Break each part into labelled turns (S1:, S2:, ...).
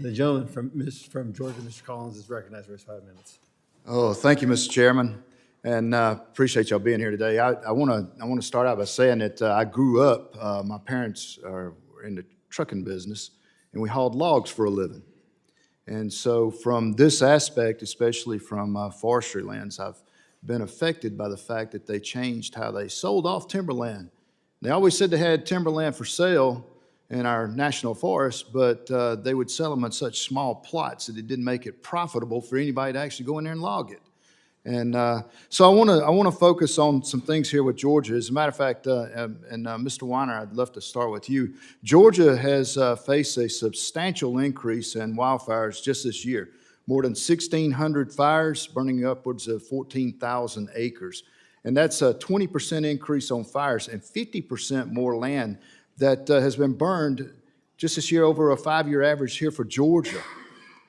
S1: The gentleman from Georgia, Mr. Collins, is recognized for his 5 minutes.
S2: Oh, thank you, Mr. Chairman, and appreciate y'all being here today. I want to start out by saying that I grew up. My parents are in the trucking business, and we hauled logs for a living. And so, from this aspect, especially from forestry lands, I've been affected by the fact that they changed how they sold off timberland. They always said they had timberland for sale in our national forest, but they would sell them on such small plots that it didn't make it profitable for anybody to actually go in there and log it. And so I want to focus on some things here with Georgia. As a matter of fact, Mr. Weiner, I'd love to start with you. Georgia has faced a substantial increase in wildfires just this year. More than 1,600 fires, burning upwards of 14,000 acres. And that's a 20% increase on fires and 50% more land that has been burned just this year over a 5-year average here for Georgia.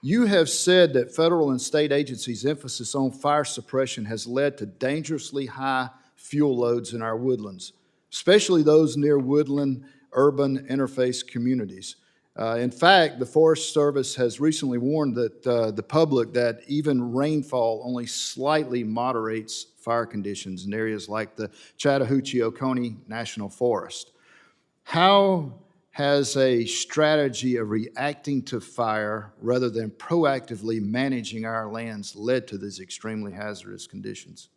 S2: You have said that federal and state agencies' emphasis on fire suppression has led to dangerously high fuel loads in our woodlands, especially those near woodland urban interface communities. In fact, the Forest Service has recently warned that the public that even rainfall only slightly moderates fire conditions in areas like the Chattahoochee-Oconee National Forest. How has a strategy of reacting to fire rather than proactively managing our lands led to these extremely hazardous conditions?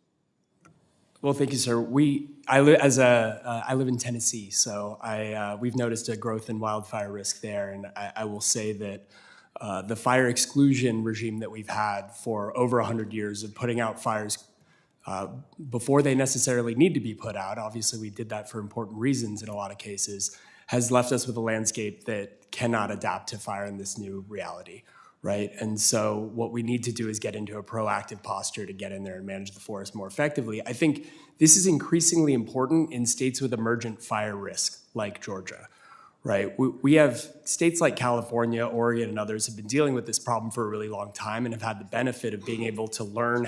S3: Well, thank you, sir. I live in Tennessee, so we've noticed a growth in wildfire risk there, and I will say that the fire exclusion regime that we've had for over 100 years of putting out fires before they necessarily need to be put out, obviously we did that for important reasons in a lot of cases, has left us with a landscape that cannot adapt to fire in this new reality, right? And so what we need to do is get into a proactive posture to get in there and manage the forest more effectively. I think this is increasingly important in states with emergent fire risk, like Georgia, right? We have states like California, Oregon, and others have been dealing with this problem for a really long time and have had the benefit of being able to learn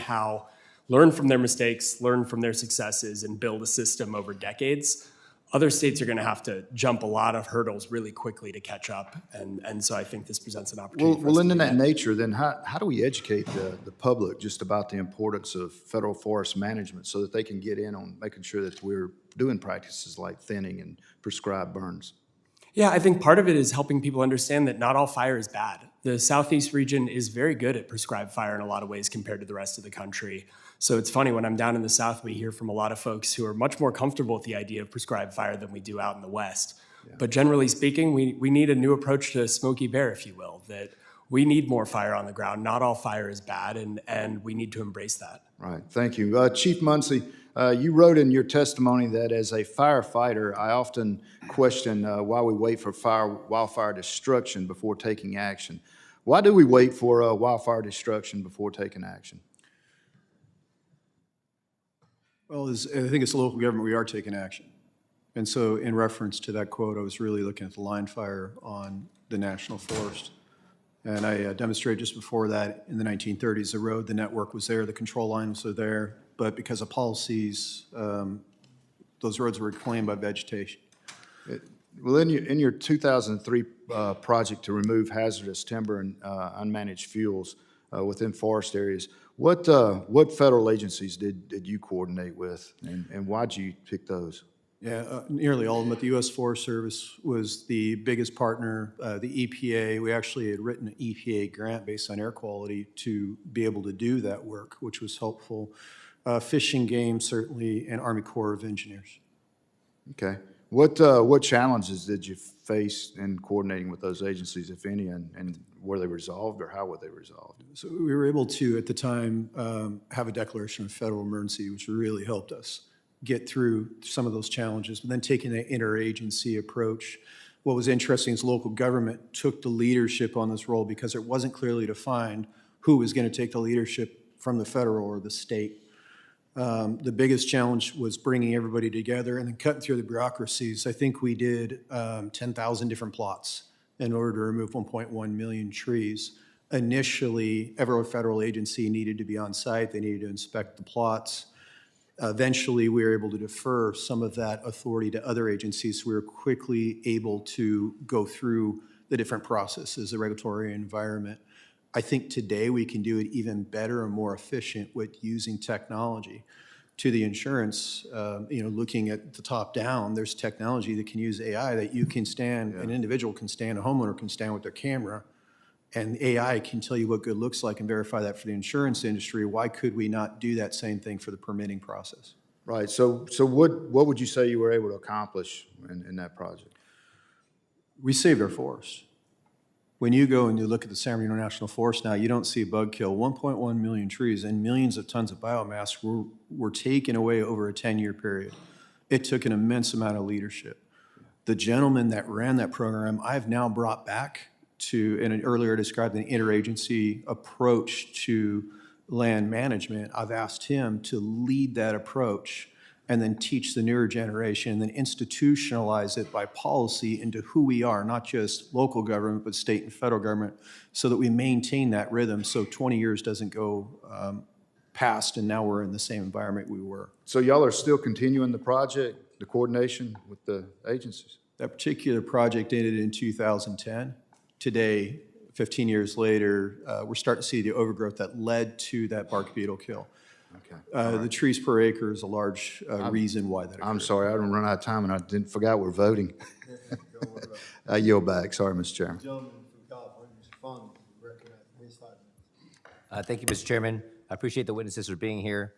S3: from their mistakes, learn from their successes, and build a system over decades. Other states are going to have to jump a lot of hurdles really quickly to catch up, and so I think this presents an opportunity.
S2: Well, in that nature, then how do we educate the public just about the importance of federal forest management so that they can get in on making sure that we're doing practices like thinning and prescribed burns?
S3: Yeah, I think part of it is helping people understand that not all fire is bad. The Southeast region is very good at prescribed fire in a lot of ways compared to the rest of the country. So it's funny, when I'm down in the South, we hear from a lot of folks who are much more comfortable with the idea of prescribed fire than we do out in the West. Yeah. But generally speaking, we need a new approach to Smokey Bear, if you will, that we need more fire on the ground. Not all fire is bad, and we need to embrace that.
S2: Right, thank you. Chief Muncy, you wrote in your testimony that as a firefighter, I often question why we wait for wildfire destruction before taking action. Why do we wait for wildfire destruction before taking action?
S4: Well, I think as a local government, we are taking action. And so in reference to that quote, I was really looking at the line fire on the National Forest. And I demonstrated just before that in the 1930s, the network was there, the control lines were there, but because of policies, those roads were reclaimed by vegetation.
S2: Well, in your 2003 project to remove hazardous timber and unmanaged fuels within forest areas, what federal agencies did you coordinate with, and why did you pick those?
S4: Yeah, nearly all of them, but the U.S. Forest Service was the biggest partner. The EPA, we actually had written an EPA grant based on air quality to be able to do that work, which was helpful. Fish and Game, certainly, and Army Corps of Engineers.
S2: Okay. What challenges did you face in coordinating with those agencies, if any, and were they resolved, or how were they resolved?
S4: So we were able to, at the time, have a declaration of federal emergency, which really helped us get through some of those challenges. But then taking the interagency approach, what was interesting is local government took the leadership on this role because it wasn't clearly defined who was going to take the leadership from the federal or the state. The biggest challenge was bringing everybody together and then cutting through the bureaucracies. I think we did 10,000 different plots in order to remove 1.1 million trees. Initially, every federal agency needed to be on site. They needed to inspect the plots. Eventually, we were able to defer some of that authority to other agencies. So we were quickly able to go through the different processes, the regulatory environment. I think today we can do it even better and more efficient with using technology. To the insurance, looking at the top down, there's technology that can use AI that you can stand, an individual can stand, a homeowner can stand with their camera, and AI can tell you what good looks like and verify that for the insurance industry. Why could we not do that same thing for the permitting process?
S2: Right, so what would you say you were able to accomplish in that project?
S4: We saved our forest. When you go and you look at the San Bernardino National Forest now, you don't see a bug kill. 1.1 million trees and millions of tons of biomass were taken away over a 10-year period. It took an immense amount of leadership. The gentleman that ran that program, I've now brought back to, and earlier described an interagency approach to land management. I've asked him to lead that approach and then teach the newer generation, and then institutionalize it by policy into who we are, not just local government, but state and federal government, so that we maintain that rhythm so 20 years doesn't go past and now we're in the same environment we were.
S2: So y'all are still continuing the project, the coordination with the agencies?
S4: That particular project ended in 2010. Today, 15 years later, we're starting to see the overgrowth that led to that bark beetle kill.
S2: Okay.
S4: The trees per acre is a large reason why that occurred.
S2: I'm sorry, I didn't run out of time and I forgot we're voting. I yield back, sorry, Mr. Chairman.
S1: Gentleman from California, Mr. Fung, recognized his 5 minutes.
S5: Thank you, Mr. Chairman. I appreciate the witnesses for being here.